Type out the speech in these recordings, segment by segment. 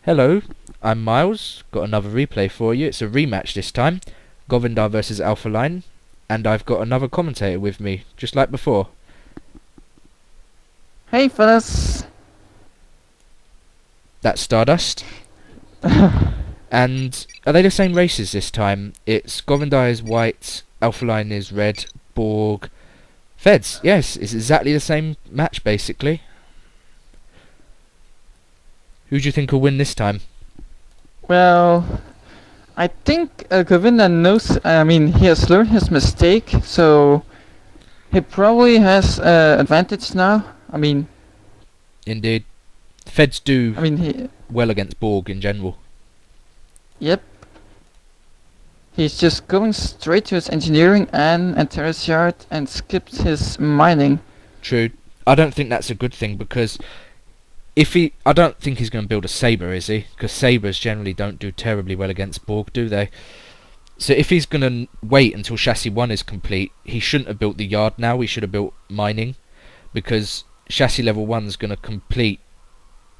Hello, I'm Myles. Got another replay for you. It's a rematch this time. Govinda versus Alpha Line. And I've got another commentator with me, just like before. Hey fellas! That's Stardust. And are they the same races this time? It's Govinda is white, Alpha Line is red, Borg, Feds. Yes, it's exactly the same match basically. Who do you think will win this time? Well, I think Govinda knows, he has learned his mistake, so he probably has advantage now. Indeed. Feds do He, well against Borg in general. yep. He's just going straight to his engineering and terrace yard and skips his mining. True. I don't think that's a good thing because I don't think he's going to build a Sabre, is he? Because Sabres generally don't do terribly well against Borg, do they? So if he's going to wait until chassis 1 is complete, he shouldn't have built the yard now, he should have built mining, because chassis level 1 is going to complete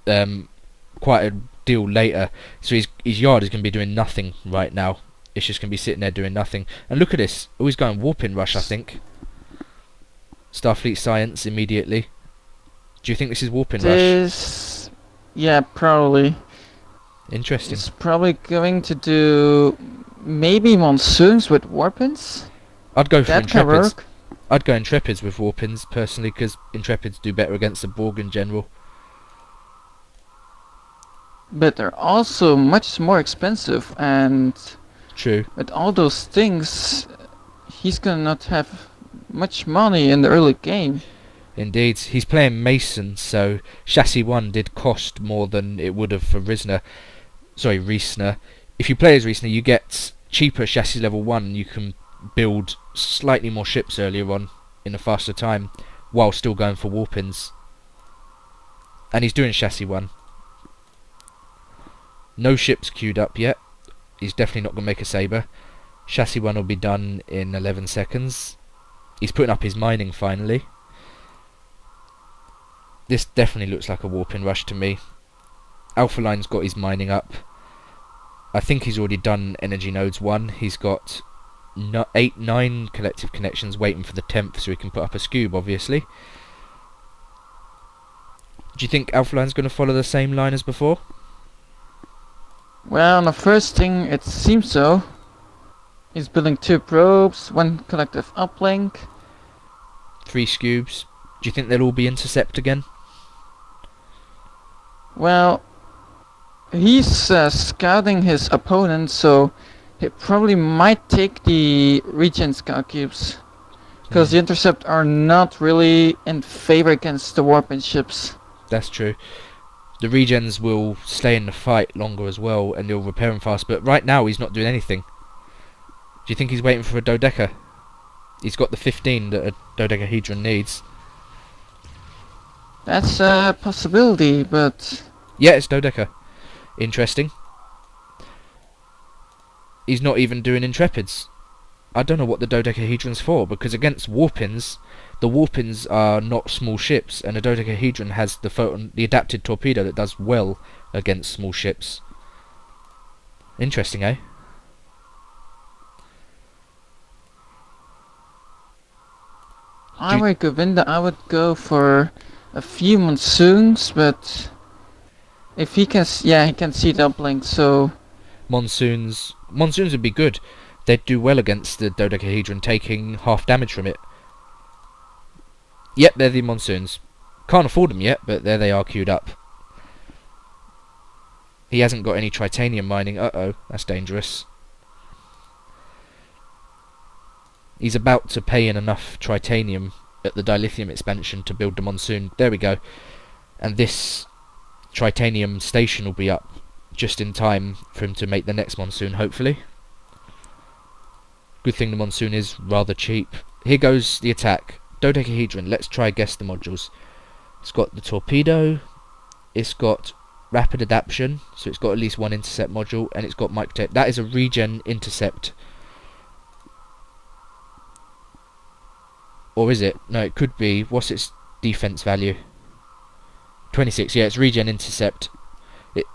quite a deal later, so his yard is going to be doing nothing right now. It's just going to be sitting there doing nothing. And look at this, oh, he's going warping rush, I think. Starfleet Science immediately. Do you think this is warping rush? Yeah, probably. Interesting. He's probably going to do maybe monsoons with warpins. I'd go for That can Intrepids. work. I'd go Intrepids with warpins personally, because Intrepids do better against the Borg in general. But they're also much more expensive, and True. with all those things, he's gonna not have much money in the early game. Indeed. He's playing Mason, so chassis 1 did cost more than it would have for Riesner. If you play as Riesner, you get cheaper chassis level 1, and you can build slightly more ships earlier on in a faster time, while still going for warpins. And he's doing chassis 1. No ships queued up yet. He's definitely not going to make a Sabre. Chassis 1 will be done in 11 seconds. He's putting up his mining finally. This definitely looks like a warping rush to me. Alpha Line's got his mining up. I think he's already done Energy Nodes 1. He's got 9 collective connections waiting for the 10th so he can put up a Scoob, obviously. Do you think Alpha Line's going to follow the same line as before? Well, on the first thing, it seems so. He's building 2 probes, 1 collective uplink. 3 Scoobs. Do you think they'll all be intercept again? Well, he's scouting his opponent, so he probably might take the regen scout cubes. Because the intercept are not really in favor against the warping ships. That's true. The regens will stay in the fight longer as well, and he'll repair them fast, but right now he's not doing anything. Do you think he's waiting for a dodeca? He's got the 15 that a dodecahedron needs. That's a possibility, but... Yeah, it's dodeca. Interesting. He's not even doing intrepids. I don't know what the dodecahedron's for, because against warpins, the warpins are not small ships, and a dodecahedron has the adapted torpedo that does well against small ships. Interesting, eh? I were Govinda, I would go for a few monsoons, but if he can, he can see the uplink, so... Monsoons would be good. They'd do well against the dodecahedron, taking half damage from it. Yep, they're the monsoons. Can't afford them yet, but there they are queued up. He hasn't got any tritanium mining. Uh-oh, that's dangerous. He's about to pay in enough tritanium at the dilithium expansion to build the monsoon. There we go. And this tritanium station will be up just in time for him to make the next monsoon, hopefully. Good thing the monsoon is rather cheap. Here goes the attack. Dodecahedron, let's try guess the modules. It's got the torpedo, it's got rapid adaptation, so it's got at least 1 intercept module, and it's got microtech. That is a regen intercept. Or is it? No, it could be. What's its defense value? 26, yeah, it's regen intercept.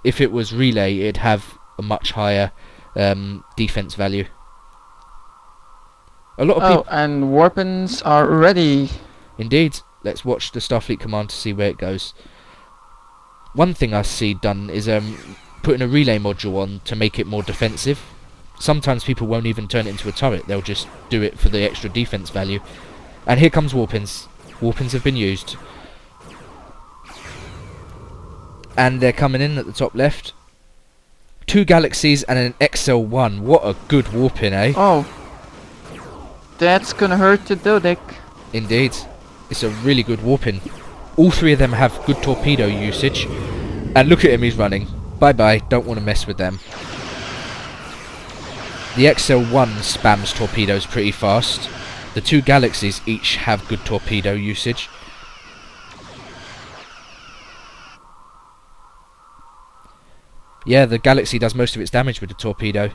If it was relay, it'd have a much higher defense value. A lot of people. And weapons are ready. Indeed. Let's watch the Starfleet command to see where it goes. One thing I see done is putting a relay module on to make it more defensive. Sometimes people won't even turn it into a turret, they'll just do it for the extra defense value. And here comes warpins. Warpins have been used. And they're coming in at the top left. 2 galaxies and an XL1. What a good warpin, eh? Oh, that's gonna hurt the Dodec. Indeed. It's a really good warpin. All 3 of them have good torpedo usage. And look at him, he's running. Bye bye, don't want to mess with them. The XL1 spams torpedoes pretty fast. The 2 galaxies each have good torpedo usage. Yeah, the galaxy does most of its damage with the torpedo.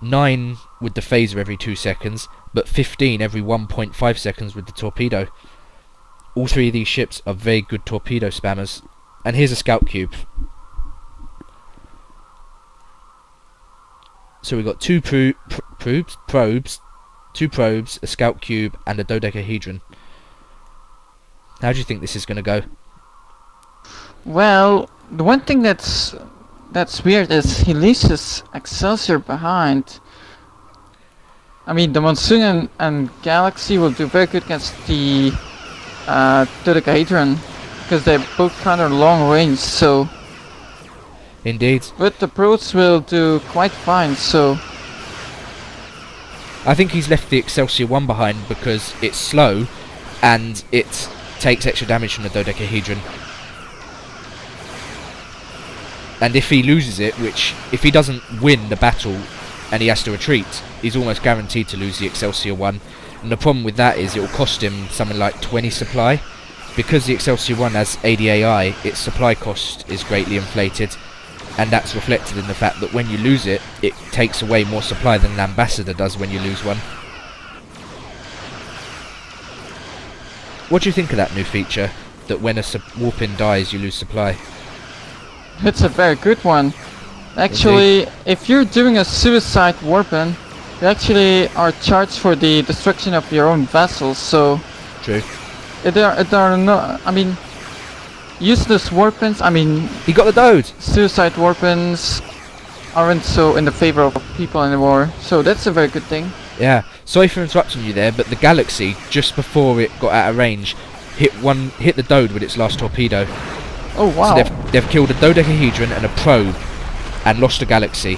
9 with the phaser every 2 seconds, but 15 every 1.5 seconds with the torpedo. All 3 of these ships are very good torpedo spammers. And here's a scout cube. So we've got 2 probes, 2 probes, a scout cube, and a dodecahedron. How do you think this is going to go? Well, the one thing that's weird is he leaves his Excelsior behind. I mean, the Monsoon and Galaxy will do very good against the dodecahedron, because they're both kind of long range, so... Indeed. But the probes will do quite fine, so... I think he's left the Excelsior 1 behind because it's slow and it takes extra damage from the dodecahedron. And if he loses it, which if he doesn't win the battle and he has to retreat, he's almost guaranteed to lose the Excelsior 1. And the problem with that is it will cost him something like 20 supply. Because the Excelsior 1 has ADAI, its supply cost is greatly inflated. And that's reflected in the fact that when you lose it, it takes away more supply than an Ambassador does when you lose one. What do you think of that new feature? That when a warpin dies, you lose supply? It's a very good one. Actually, Indeed. If you're doing a suicide warpin, you actually are charged for the destruction of your own vessels, so... True. There are no... I mean... Useless warpins, I mean... He got the Dode! Suicide warpins aren't so in the favor of people anymore, so that's a very good thing. Yeah. Sorry for interrupting you there, but the Galaxy, just before it got out of range, hit the Dode with its last torpedo. Oh wow. So they've killed a dodecahedron and a probe, and lost a Galaxy.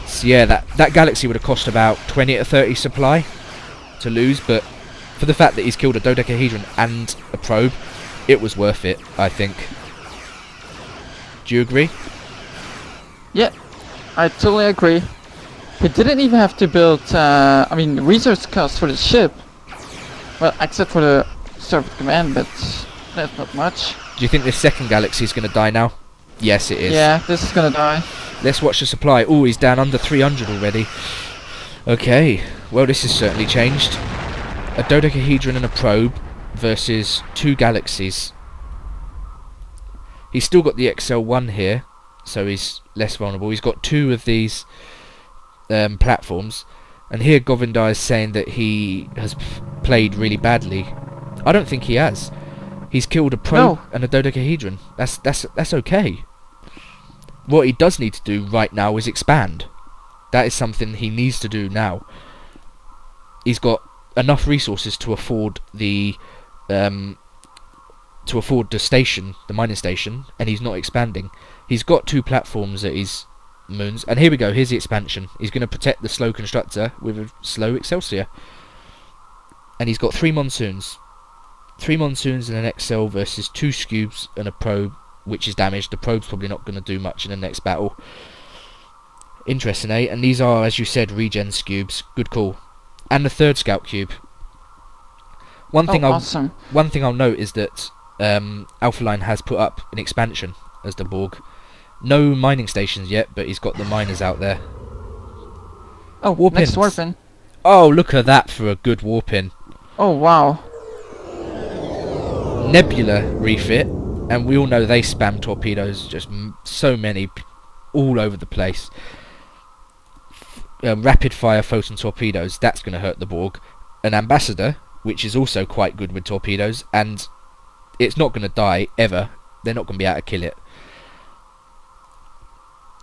So yeah, that Galaxy would have cost about 20 to 30 supply to lose, but for the fact that he's killed a dodecahedron and a probe, it was worth it, I think. Do you agree? Yeah, I totally agree. He didn't even have to build, resource costs for the ship. Well, except for the Starfleet command, but that's not much. Do you think this second Galaxy is going to die now? Yes, it is. Yeah, this is gonna die. Let's watch the supply. Oh, he's down under 300 already. Okay, well this has certainly changed. A dodecahedron and a probe versus 2 galaxies. He's still got the XL1 here, so he's less vulnerable. He's got 2 of these platforms, and here Govinda is saying that he has played really badly. I don't think he has. He's killed a probe and a dodecahedron. That's okay. What he does need to do right now is expand. That is something he needs to do now. He's got enough resources to afford the station, the mining station, and he's not expanding. He's got 2 platforms at his moons, and here we go. Here's the expansion. He's going to protect the slow constructor with a slow Excelsior, and he's got 3 monsoons. 3 monsoons and an XL versus 2 scubes and a probe, which is damaged. The probe's probably not going to do much in the next battle. Interesting, eh? And these are, as you said, regen scubes. Good call. And the 3rd scout cube. Awesome. One thing I'll note is that Alpha Line has put up an expansion as the Borg. No mining stations yet, but he's got the miners out there. Oh, warpins. Next warpin. Oh, look at that for a good warpin. Oh, wow. Nebula refit. And we all know they spam torpedoes, just so many, all over the place. Rapid fire photon torpedoes, that's going to hurt the Borg. An Ambassador, which is also quite good with torpedoes, and it's not going to die ever. They're not going to be able to kill it.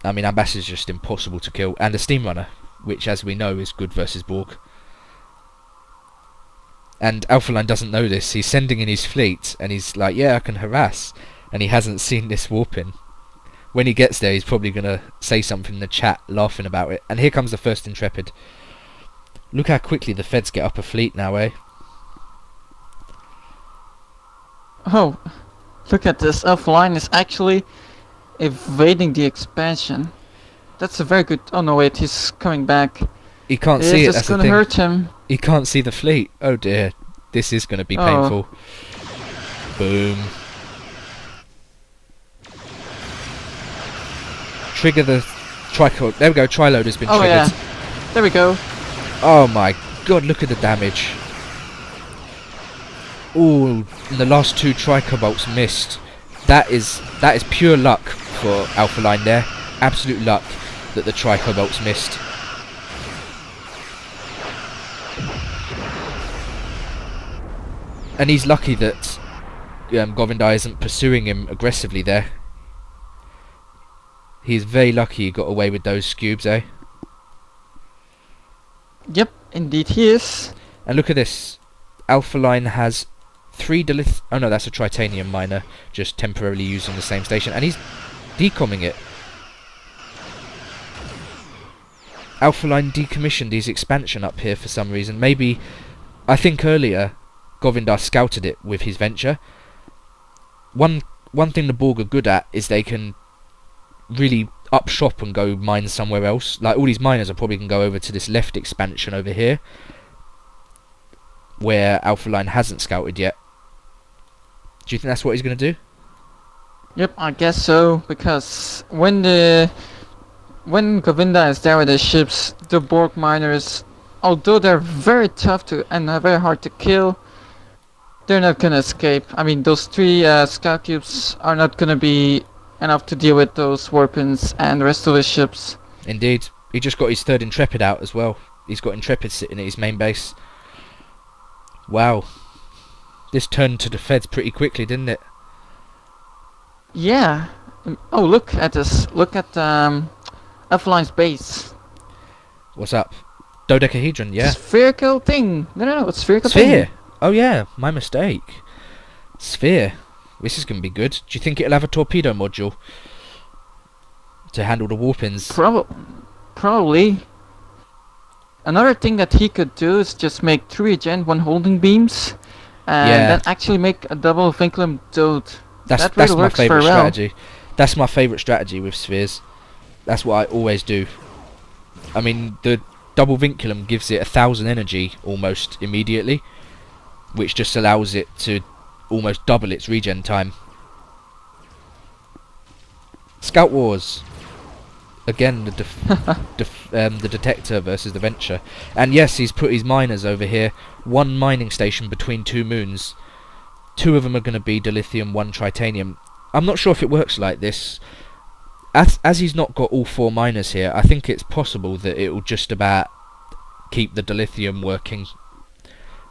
I mean, Ambassador's just impossible to kill. And a Steam Runner, which, as we know, is good versus Borg. And Alpha Line doesn't know this. He's sending in his fleet, and he's like, yeah, I can harass. And he hasn't seen this warping. When he gets there, he's probably going to say something in the chat, laughing about it. And here comes the first Intrepid. Look how quickly the Feds get up a fleet now, eh? Oh, look at this. Alpha Line is actually evading the expansion. That's a very good... Oh no, wait, he's coming back. He can't see it, It's that's the gonna thing. hurt him. He can't see the fleet. Oh dear. This is going to be painful. Boom. Trigger the trico. There we go, triload has been triggered. Yeah. There we go. Oh my god, look at the damage. Ooh, and the last two tricobolts missed. That is pure luck for Alpha Line there. Absolute luck that the tricobolts missed. And he's lucky that Govinda isn't pursuing him aggressively there. He's very lucky he got away with those cubes, eh? Yep, indeed he is. And look at this. Alpha Line has 3 Dilith... Oh no, that's a Tritanium miner, just temporarily using the same station. And he's decomming it. Alpha Line decommissioned his expansion up here for some reason. Maybe... I think earlier Govinda scouted it with his venture. One thing the Borg are good at is they can really up shop and go mine somewhere else. Like, all these miners are probably going to go over to this left expansion over here, where Alpha Line hasn't scouted yet. Do you think that's what he's going to do? Yep, I guess so, because when Govinda is there with his ships, the Borg miners, although they're very tough to and very hard to kill, they're not gonna escape. I mean, those 3 scout cubes are not gonna be enough to deal with those warpins and the rest of his ships. Indeed. He just got his 3rd Intrepid out as well. He's got Intrepid sitting at his main base. Wow. This turned to the Feds pretty quickly, didn't it? Yeah. Oh, look at this. Look at Alpha Line's base. What's up? Dodecahedron, yeah. Spherical thing. No, it's spherical Sphere! thing. Oh yeah, my mistake. Sphere. This is going to be good. Do you think it'll have a torpedo module to handle the warpins? Probably. Another thing that he could do is just make 3 regen, 1 holding beams, and then actually make a double vinculum dode. That's really my works favourite very well. strategy. That's my favourite strategy with spheres. That's what I always do. I mean, the double vinculum gives it 1,000 energy almost immediately, which just allows it to almost double its regen time. Scout Wars. Again, the detector versus the venture. And yes, he's put his miners over here. 1 mining station between 2 moons. 2 of them are going to be dilithium, 1 tritanium. I'm not sure if it works like this. As he's not got all 4 miners here, I think it's possible that it will just about keep the dilithium working.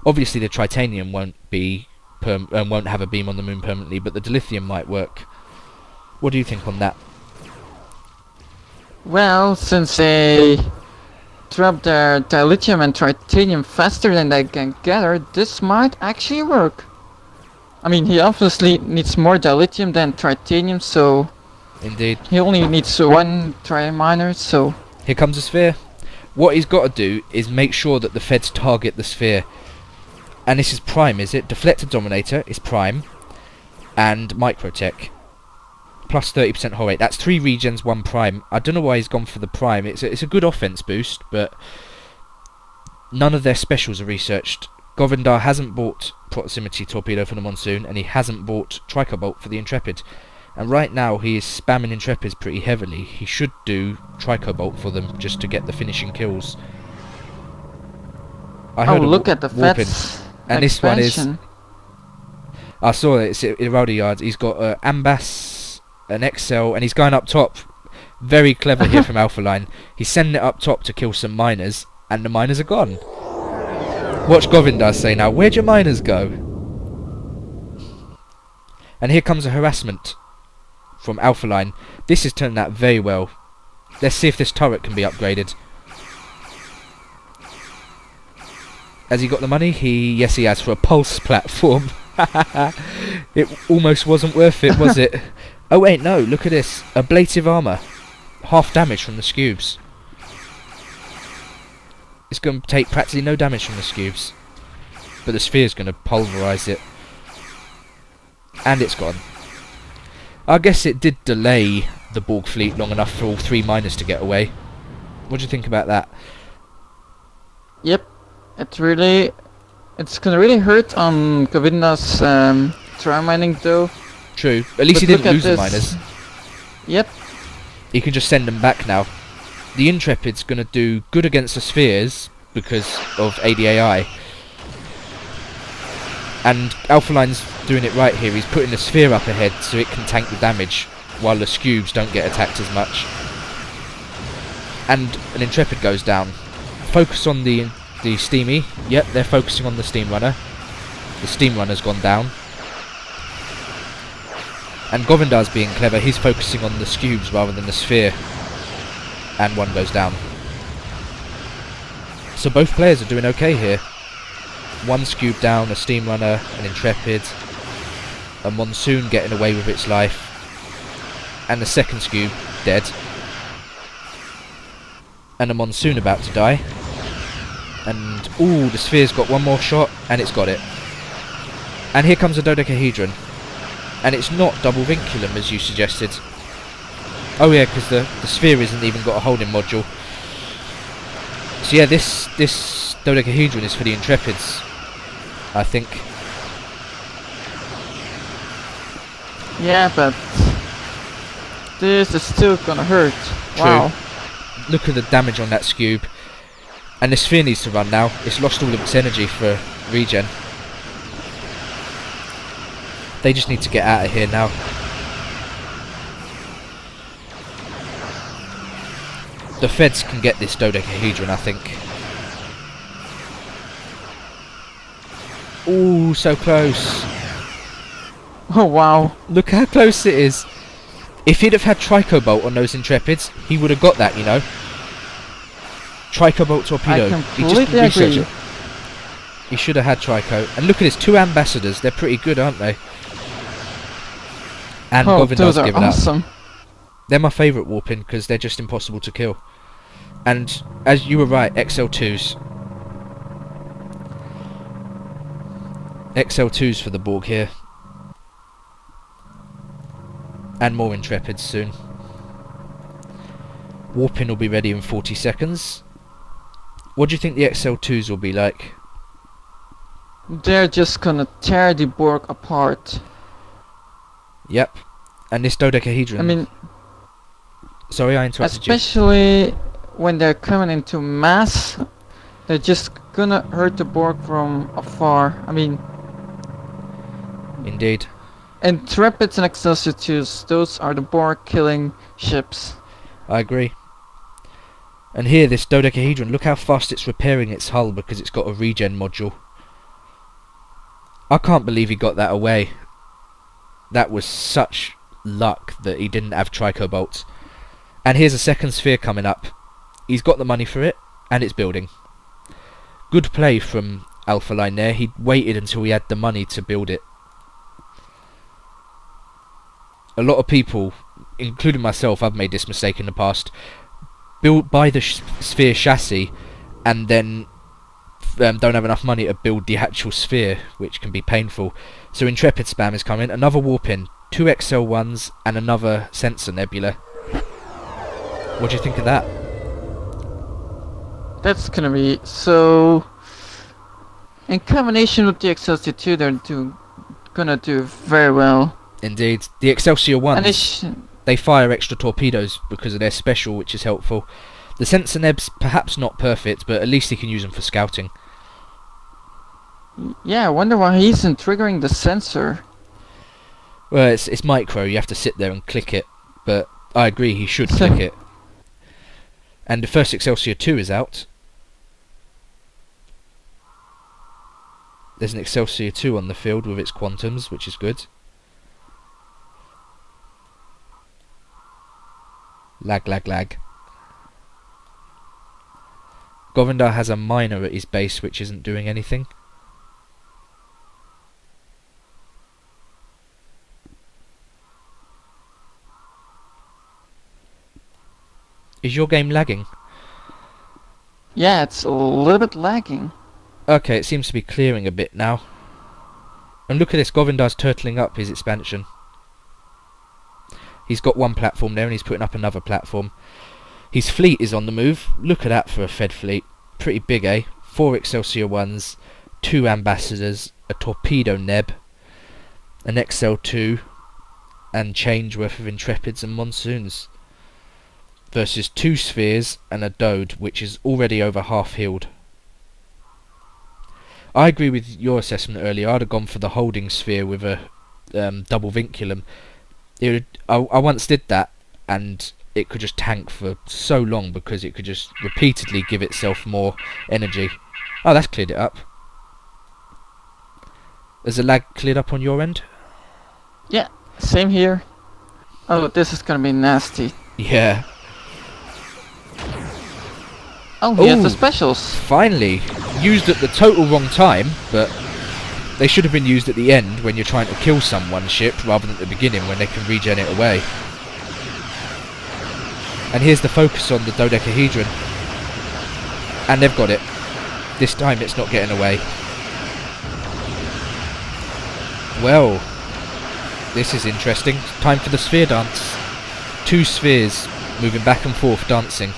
Obviously, the tritanium won't be won't have a beam on the moon permanently, but the dilithium might work. What do you think on that? Well, since they drop their dilithium and tritanium faster than they can gather, this might actually work. I mean, he obviously needs more dilithium than tritanium, so... Indeed. He only needs 1 tri-miner, so... Here comes a sphere. What he's got to do is make sure that the Feds target the sphere. And this is prime, is it? Deflector Dominator is prime. And Microtech. Plus 30% hull rate. That's 3 regens, 1 prime. I don't know why he's gone for the prime. It's a good offense boost, but none of their specials are researched. Govinda hasn't bought Proximity Torpedo for the Monsoon, and he hasn't bought Tricobolt for the Intrepid. And right now he is spamming Intrepids pretty heavily. He should do Tricobolt for them just to get the finishing kills. I heard look at the Feds and this one is... expansion. I saw it. It's Iraldi yards. He's got Ambas, an XL, and he's going up top. Very clever here from Alpha Line. He's sending it up top to kill some miners, and the miners are gone. Watch Govinda say now, where'd your miners go? And here comes a harassment from Alpha Line. This is turning out very well. Let's see if this turret can be upgraded. Has he got the money? Yes, he has, for a pulse platform. It almost wasn't worth it, was it? Oh wait, no, look at this. Ablative armour. Half damage from the scubes. It's going to take practically no damage from the scubes. But the sphere's going to pulverise it. And it's gone. I guess it did delay the Borg fleet long enough for all 3 miners to get away. What do you think about that? Yep. It's gonna really hurt on Govinda's try mining though. True. At least But he didn't look at lose the this. miners. Yep. He can just send them back now. The Intrepid's going to do good against the spheres because of ADAI. And Alpha Line's doing it right here. He's putting the sphere up ahead so it can tank the damage while the scubes don't get attacked as much. And an Intrepid goes down. Focus on the Steamy. Yep, they're focusing on the Steam Runner. The Steam Runner's gone down. And Govinda's being clever. He's focusing on the scubes rather than the sphere. And one goes down. So both players are doing okay here. One scube down, a Steam Runner, an Intrepid, a Monsoon getting away with its life, and the second scube dead. And a Monsoon about to die. And, ooh, the sphere's got one more shot, and it's got it. And here comes a dodecahedron. And it's not double vinculum, as you suggested. Oh yeah, because the sphere isn't even got a holding module. So yeah, this dodecahedron is for the Intrepids, I think. Yeah, but this is still gonna hurt. True. Wow. Look at the damage on that scube. And the sphere needs to run now. It's lost all of its energy for regen. They just need to get out of here now. The Feds can get this dodecahedron, I think. Ooh, so close. Oh wow. Look how close it is. If he'd have had Tricobolt on those Intrepids, he would have got that, you know. Tricobolt torpedo. I He completely just researched agree. it. He should have had Trico. And look at this, 2 ambassadors. They're pretty good, aren't they? And Oh, Govinda's those are given up. awesome. They're my favourite warping because they're just impossible to kill. And as you were right, XL2s. XL2s for the Borg here. And more Intrepids soon. Warping will be ready in 40 seconds. What do you think the XL2s will be like? They're just gonna tear the Borg apart. Yep. And this dodecahedron... I mean, sorry, I interrupted you. especially when they're coming into mass, they're just gonna hurt the Borg from afar. I mean, Indeed. Intrepids and Excelsior 2s, those are the Borg killing ships. I agree. And here, this dodecahedron, look how fast it's repairing its hull because it's got a regen module. I can't believe he got that away. That was such luck that he didn't have Tricobolts. And here's a second sphere coming up. He's got the money for it, and it's building. Good play from Alpha Line there. He waited until he had the money to build it. A lot of people, including myself, I've made this mistake in the past. Buy the sphere chassis, and then don't have enough money to build the actual sphere, which can be painful. So Intrepid spam is coming. Another warp-in. 2 XL1s and another sensor nebula. What do you think of that? That's gonna be so. In combination with the Excelsior 2, they're gonna do very well. Indeed. The Excelsior And 1s, they fire extra torpedoes because of their special, which is helpful. The sensor nebs, perhaps not perfect, but at least he can use them for scouting. yeah, I wonder why he isn't triggering the sensor. Well, it's micro. You have to sit there and click it. But I agree, he should click it. And the first Excelsior 2 is out. There's an Excelsior 2 on the field with its quantums, which is good. Lag, lag, lag. Govinda has a miner at his base which isn't doing anything. Is your game lagging? Yeah, it's a little bit lagging. Okay, it seems to be clearing a bit now. And look at this, Govinda's turtling up his expansion. He's got one platform there and he's putting up another platform. His fleet is on the move. Look at that for a Fed fleet. Pretty big, eh? 4 Excelsior 1s, 2 Ambassadors, a Torpedo Neb, an XL2, and change worth of Intrepids and Monsoons. Versus 2 Spheres and a Dode, which is already over half healed. I agree with your assessment earlier. I'd have gone for the holding sphere with a double vinculum. I once did that, and it could just tank for so long because it could just repeatedly give itself more energy. Oh, that's cleared it up. Has the lag cleared up on your end? Yeah, same here. Oh, this is gonna be nasty. Yeah. Oh, he has the specials. Finally! Used at the total wrong time, but they should have been used at the end when you're trying to kill someone's ship rather than at the beginning when they can regen it away. And here's the focus on the dodecahedron. And they've got it. This time it's not getting away. Well, this is interesting. Time for the sphere dance. 2 spheres moving back and forth dancing.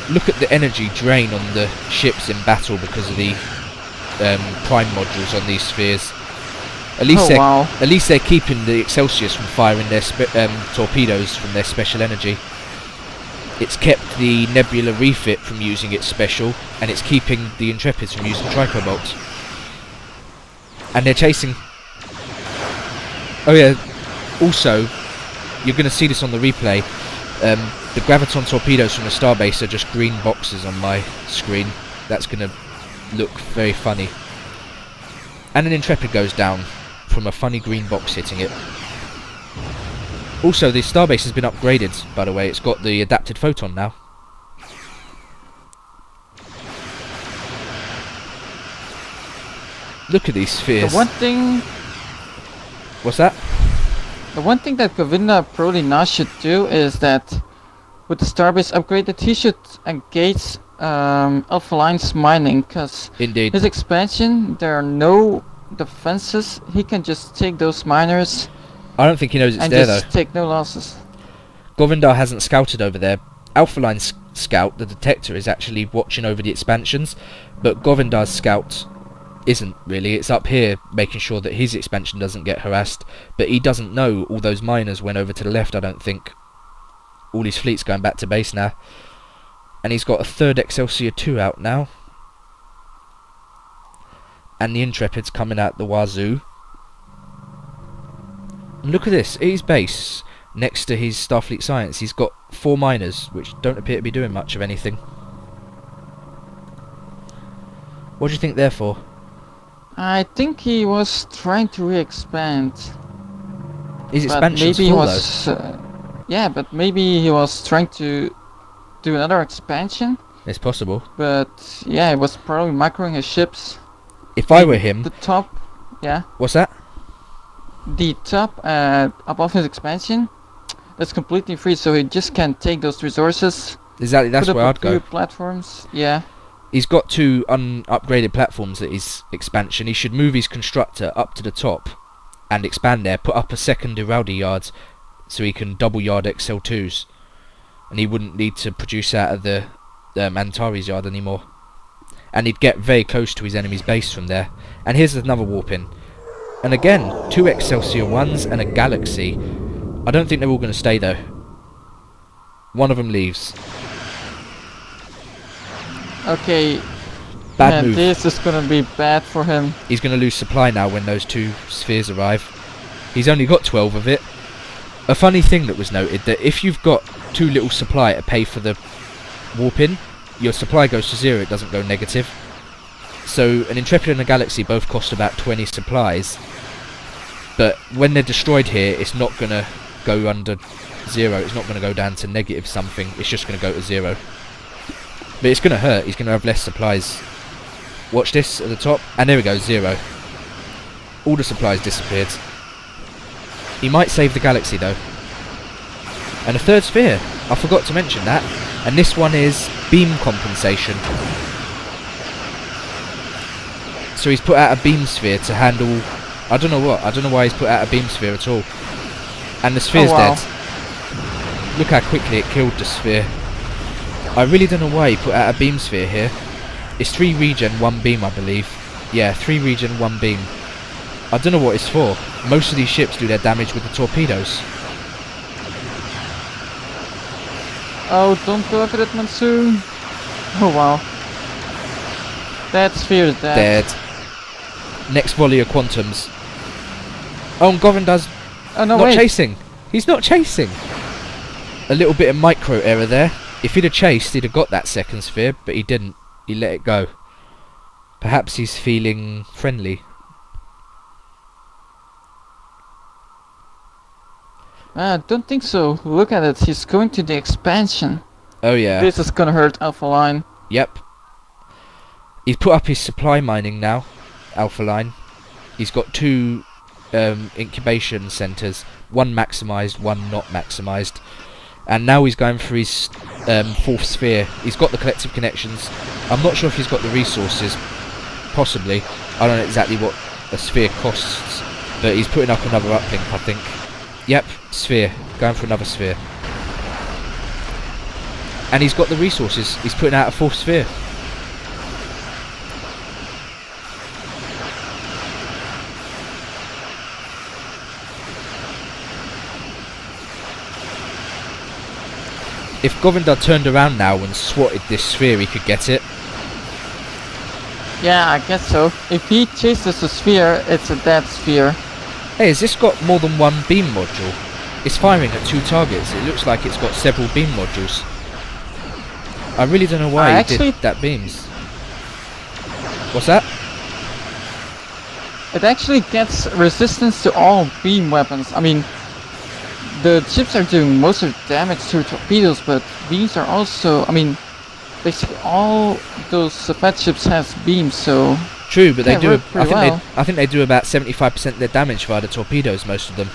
Look at the energy drain on the ships in battle because of the prime modules on these spheres. At least they're keeping the Excelsiors from firing their torpedoes from their special energy. It's kept the Nebula refit from using its special, and it's keeping the Intrepids from using Tricobolt. And they're chasing. Oh yeah. Also, you're going to see this on the replay. The Graviton torpedoes from the starbase are just green boxes on my screen. That's going to look very funny. And an Intrepid goes down from a funny green box hitting it. Also, the starbase has been upgraded, by the way. It's got the adapted photon now. Look at these spheres. The one thing... What's that? The one thing that Govinda probably now should do is that with the starbase upgraded, he should engage Alpha Line's mining, because Indeed. his expansion, there are no defenses. He can just take those miners. I don't think he knows it's and there just though. take no losses. Govinda hasn't scouted over there. Alpha Line's scout, the detector, is actually watching over the expansions, but Govinda's scout isn't really. It's up here making sure that his expansion doesn't get harassed, but he doesn't know all those miners went over to the left, I don't think. All his fleet's going back to base now. And he's got a 3rd Excelsior 2 out now. And the Intrepid's coming out the wazoo. Look at this, at his base, next to his Starfleet Science, he's got 4 miners, which don't appear to be doing much of anything. What do you think they're for? I think he was trying to re-expand. His But expansion's maybe he full was, yeah, but maybe he was trying to do another expansion. though. It's possible. But yeah, he was probably microing his ships. If I were him... The top, yeah, What's that? the top above his expansion, that's completely free, so he just can take those resources. Exactly, that's put where up I'd a few go. platforms, yeah. He's got 2 unupgraded platforms at his expansion. He should move his constructor up to the top and expand there, put up a second Iraldi yard so he can double yard XL2s, and he wouldn't need to produce out of the Antares yard anymore, and he'd get very close to his enemy's base from there. And here's another warp in, and again 2 Excelsior 1s and a Galaxy. I don't think they're all going to stay though. One of them leaves. Okay, Bad Yeah, move. this is gonna be bad for him. He's going to lose supply now when those 2 spheres arrive. He's only got 12 of it. A funny thing that was noted, that if you've got too little supply to pay for the warp in, your supply goes to 0, it doesn't go negative. So an Intrepid and a Galaxy both cost about 20 supplies, but when they're destroyed here, it's not going to go under 0, it's not going to go down to negative something, it's just going to go to 0. But it's going to hurt, he's going to have less supplies. Watch this at the top, and there we go, 0. All the supplies disappeared. He might save the Galaxy though. And a 3rd sphere, I forgot to mention that. And this one is beam compensation. So he's put out a beam sphere to handle... I don't know what, I don't know why he's put out a beam sphere at all. And the sphere's dead. Look how quickly it killed the sphere. I really don't know why he put out a beam sphere here. It's 3 regen, 1 beam I believe. Yeah, 3 regen, 1 beam. I don't know what it's for. Most of these ships do their damage with the torpedoes. Oh, don't go for it, Monsoon. Oh wow. That sphere is dead. Dead. Next volley of quantums. Oh, and Govinda's Oh no, not wait. chasing. He's not chasing. A little bit of micro error there. If he'd have chased, he'd have got that 2nd sphere, but he didn't. He let it go. Perhaps he's feeling friendly. I don't think so. Look at it. He's going to the expansion. Oh yeah. This is gonna hurt Alpha Line. Yep. He's put up his supply mining now, Alpha Line. He's got 2 incubation centres, 1 maximised, 1 not maximised. And now he's going for his 4th sphere. He's got the collective connections. I'm not sure if he's got the resources. Possibly. I don't know exactly what a sphere costs. But he's putting up another uplink, I think. Yep, sphere. Going for another sphere. And he's got the resources. He's putting out a 4th sphere. If Govinda turned around now and swatted this sphere, he could get it. Yeah, I guess so. If he chases the sphere, it's a dead sphere. Hey, has this got more than 1 beam module? It's firing at 2 targets. It looks like it's got several beam modules. I really don't know why he did that beams. What's that? It actually gets resistance to all beam weapons. I mean, the ships are doing most of the damage to torpedoes, but beams are also... I mean, basically all those fat ships has beams, so... True, but they do. I think they do about 75% of their damage via the torpedoes. Most of them.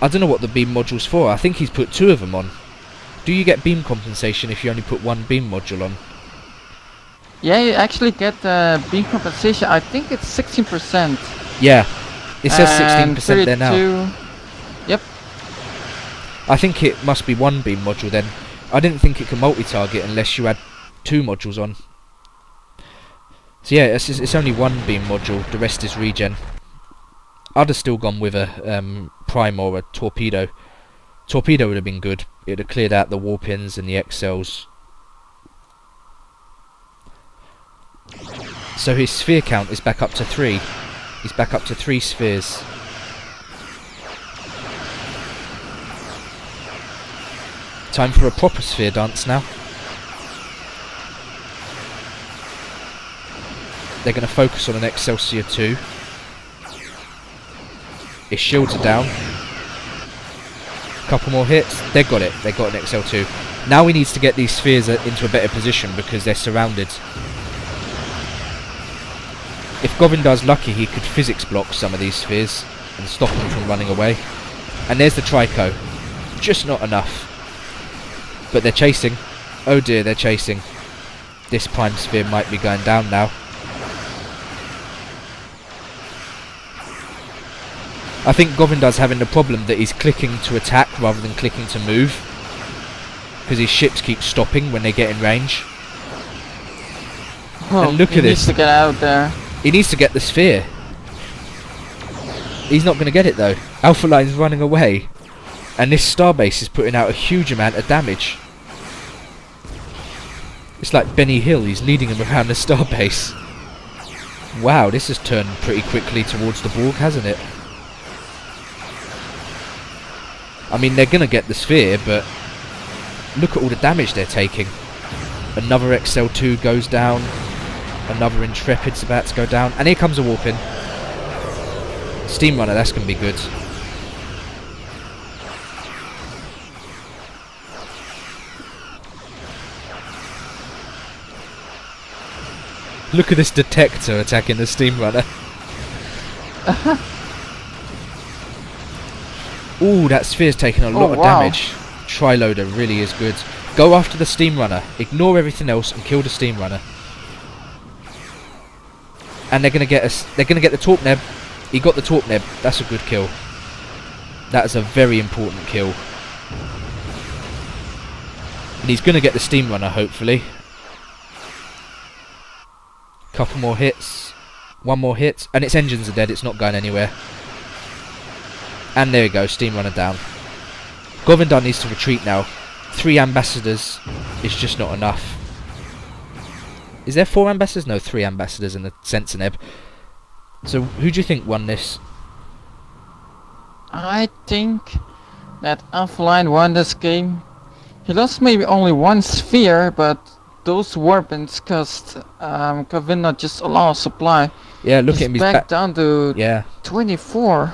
I don't know what the beam module's for. I think he's put 2 of them on. Do you get beam compensation if you only put 1 beam module on? Yeah, you actually get beam compensation. I think it's 16%. Yeah, it says 16% there now. Yep. I think it must be 1 beam module then. I didn't think it could multi-target unless you had 2 modules on. So yeah, it's only 1 beam module, the rest is regen. I'd have still gone with a prime or a torpedo. Torpedo would have been good. It would have cleared out the warp-ins and the X-cells. So his sphere count is back up to 3. He's back up to 3 spheres. Time for a proper sphere dance now. They're going to focus on an Excelsior 2. His shields are down. Couple more hits. They got it. They got an XL2. Now he needs to get these spheres into a better position because they're surrounded. If Govinda's lucky, he could physics block some of these spheres and stop them from running away. And there's the Trico. Just not enough. But they're chasing. Oh dear, they're chasing. This prime sphere might be going down now. I think Govinda's having the problem that he's clicking to attack rather than clicking to move. Because his ships keep stopping when they get in range. Oh, and look at this. He needs to get out there. He needs to get the sphere. He's not going to get it though. Alpha Line's running away. And this starbase is putting out a huge amount of damage. It's like Benny Hill, he's leading him around the starbase. Wow, this has turned pretty quickly towards the Borg, hasn't it? I mean, they're gonna get the sphere, but look at all the damage they're taking. Another XL2 goes down. Another Intrepid's about to go down. And here comes a warp in. Steam Runner, that's going to be good. Look at this detector attacking the Steam Runner. Ooh, that sphere's taking a lot of damage. Triloader really is good. Go after the Steam Runner. Ignore everything else and kill the Steam Runner. And they're gonna get us. They're gonna get the Torp Neb. He got the Torp Neb. That's a good kill. That is a very important kill. And he's gonna get the Steam Runner, hopefully. Couple more hits. One more hit. And its engines are dead. It's not going anywhere. And there we go. Steam Runner down. Govinda needs to retreat now. 3 ambassadors is just not enough. Is there 4 ambassadors? No, 3 ambassadors in the Sensor Neb. So who do you think won this? I think that Alpha Line won this game. He lost maybe only 1 sphere, but those weapons cost Govinda just a lot of supply. Yeah, look at him. He's back down to 24.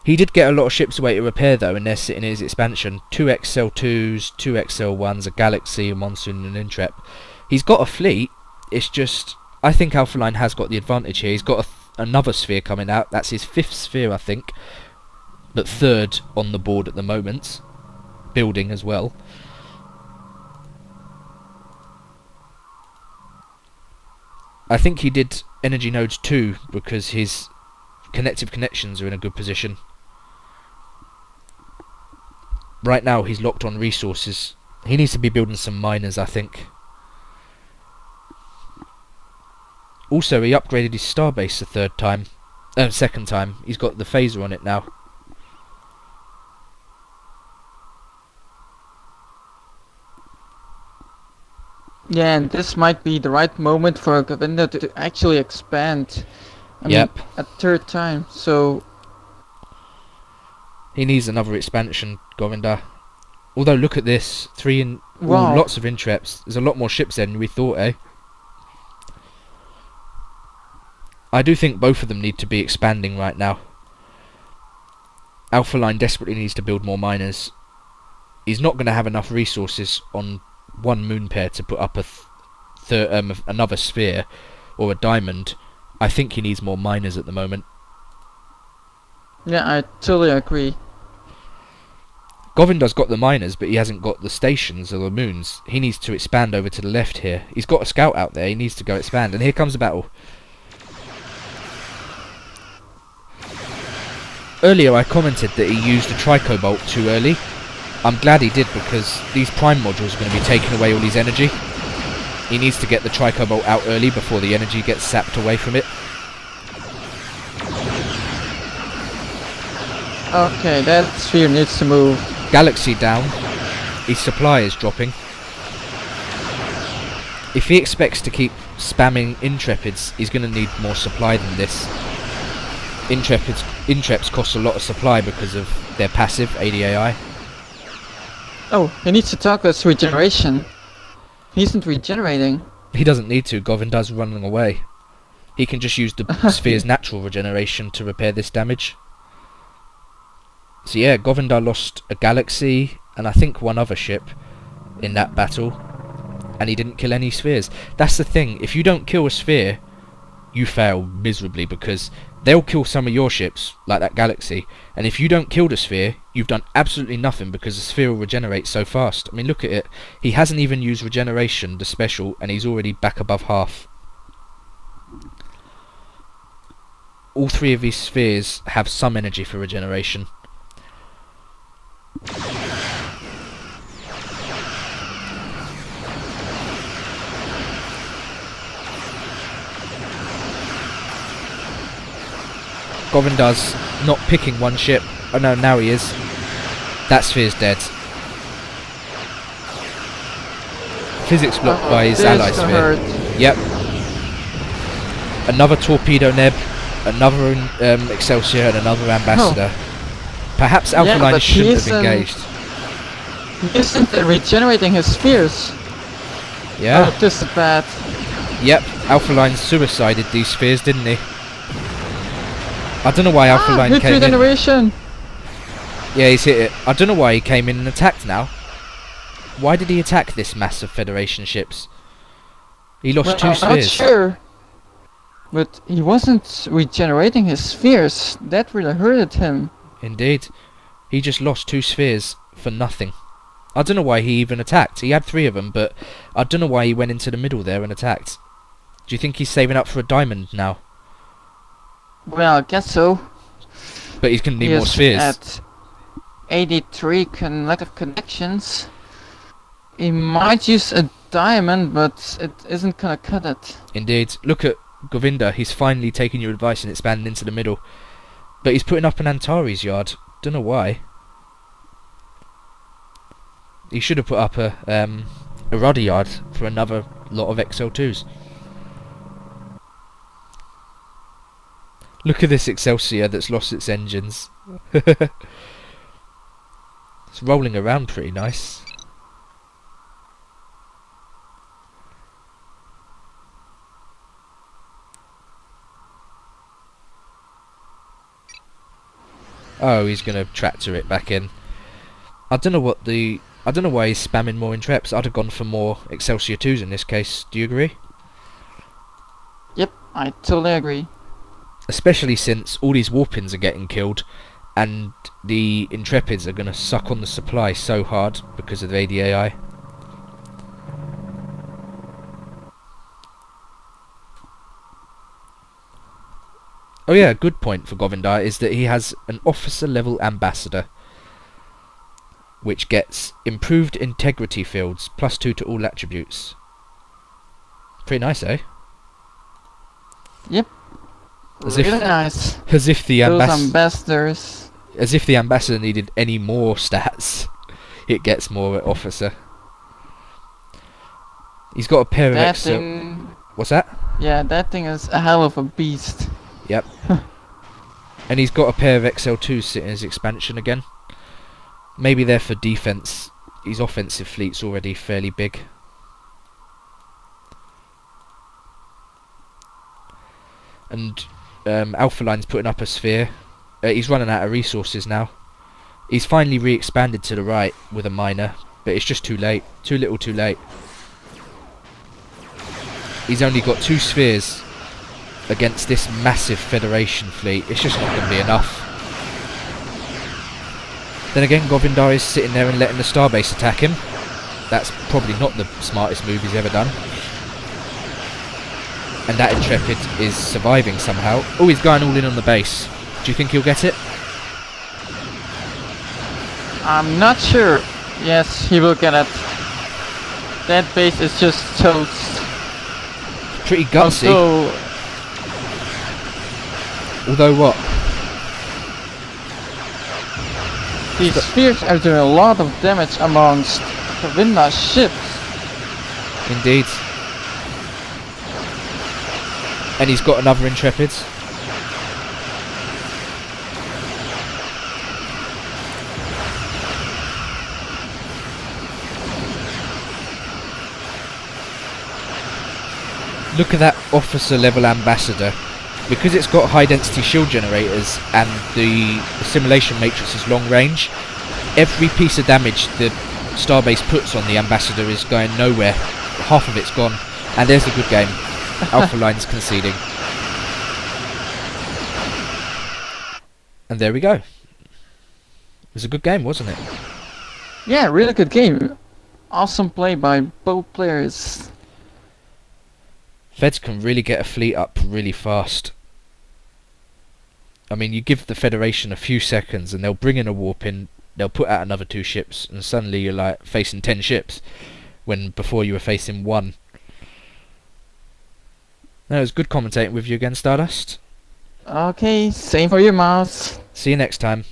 He did get a lot of ships away to repair though, and they're sitting in his expansion. 2 XL2s, 2 XL1s, a Galaxy, a Monsoon, and an Intrep. He's got a fleet. It's just, I think Alpha Line has got the advantage here. He's got another sphere coming out. That's his 5th sphere, I think. But 3rd on the board at the moment. Building as well. I think he did Energy Nodes 2 because his connective connections are in a good position. Right now he's locked on resources. He needs to be building some miners, I think. Also, he upgraded his starbase the 2nd time. He's got the phaser on it now. Yeah, and this might be the right moment for Govinda to actually expand. I mean, a 3rd time, so... He needs another expansion, Govinda. Although, look at this. 3 and... Wow. Ooh, lots of Intreps. There's a lot more ships than we thought, eh? I do think both of them need to be expanding right now. Alpha Line desperately needs to build more miners. He's not going to have enough resources on 1 moon pair to put up another sphere or a diamond. I think he needs more miners at the moment. Yeah, I totally agree. Govinda's got the miners, but he hasn't got the stations or the moons. He needs to expand over to the left here. He's got a scout out there. He needs to go expand. And here comes the battle. Earlier I commented that he used the Tricobolt too early. I'm glad he did, because these prime modules are going to be taking away all his energy. He needs to get the Tricobolt out early before the energy gets sapped away from it. Okay, that sphere needs to move. Galaxy down. His supply is dropping. If he expects to keep spamming Intrepids, he's going to need more supply than this. Intreps cost a lot of supply because of their passive ADAI. Oh, he needs to talk us regeneration. He isn't regenerating. He doesn't need to. Govinda's running away. He can just use the sphere's natural regeneration to repair this damage. So yeah, Govinda lost a Galaxy and I think 1 other ship in that battle, and he didn't kill any spheres. That's the thing. If you don't kill a sphere, you fail miserably, because they'll kill some of your ships, like that Galaxy, and if you don't kill the sphere, you've done absolutely nothing, because the sphere will regenerate so fast. I mean, look at it. He hasn't even used regeneration, the special, and he's already back above half. All 3 of these spheres have some energy for regeneration. Govinda's not picking 1 ship. Oh no, now he is. That sphere's dead. physics blocked by his this ally could sphere. hurt. Yep. Another torpedo neb, another Excelsior, and another ambassador. Perhaps Alpha Line but shouldn't have he engaged. He isn't regenerating his spheres. Yeah. Oh, this is bad. Yep. Alpha Line suicided these spheres, didn't he? I don't know why Alpha Line hit came in. regeneration. Yeah, he's hit it. I don't know why he came in and attacked now. Why did he attack this mass of Federation ships? He lost two I'm not spheres. sure. But he wasn't regenerating his spheres. That really hurted him. Indeed. He just lost two spheres for nothing. I don't know why he even attacked. He had 3 of them, but I don't know why he went into the middle there and attacked. Do you think he's saving up for a diamond now? Well, I guess so. But he's going to need He more is spheres. at 83 lack of connections. He might use a diamond, but it isn't gonna cut it. Indeed. Look at Govinda. He's finally taking your advice and expanding into the middle. But he's putting up an Antares yard. Don't know why. He should have put up a rudder yard for another lot of XL2s. Look at this Excelsior that's lost its engines. It's rolling around pretty nice. Oh, he's gonna tractor it back in. I don't know why he's spamming more Intreps. I'd have gone for more Excelsior 2s in this case. Do you agree? Yep, I totally agree. Especially since all these Warpins are getting killed, and the Intrepids are gonna suck on the supply so hard because of the ADAI. Oh yeah, a good point for Govinda is that he has an officer level ambassador, which gets improved integrity fields, +2 to all attributes. Pretty nice, eh? Yep. As really if, nice. As if the Those ambassadors. As if the ambassador needed any more stats. It gets more officer. He's got a pair of That extra. thing. What's that? Yeah, that thing is a hell of a beast. Yep. And he's got a pair of XL2s sitting in his expansion again. Maybe they're for defense. His offensive fleet's already fairly big. And Alpha Line's putting up a sphere. He's running out of resources now. He's finally re-expanded to the right with a miner, but it's just too late. Too little too late. He's only got 2 spheres against this massive Federation fleet. It's just not going to be enough. Then again, Govinda is sitting there and letting the starbase attack him. That's probably not the smartest move he's ever done. And that Intrepid is surviving somehow. Oh, he's going all in on the base. Do you think he'll get it? I'm not sure. Yes, he will get it. That base is just toast. Pretty gutsy. Although what? These spheres are doing a lot of damage amongst Govinda's ships. Indeed. And he's got another Intrepid. Look at that officer level ambassador. Because it's got high density shield generators and the simulation matrix is long range, every piece of damage the starbase puts on the ambassador is going nowhere. Half of it's gone. And there's a good game. Alpha Line's conceding. And there we go. It was a good game, wasn't it? Yeah, really good game. Awesome play by both players. Feds can really get a fleet up really fast. I mean, you give the Federation a few seconds and they'll bring in a warp in, they'll put out another 2 ships, and suddenly you're like facing 10 ships, when before you were facing 1. No, it was good commentating with you again, Stardust. Okay, same for you, Myles. See you next time.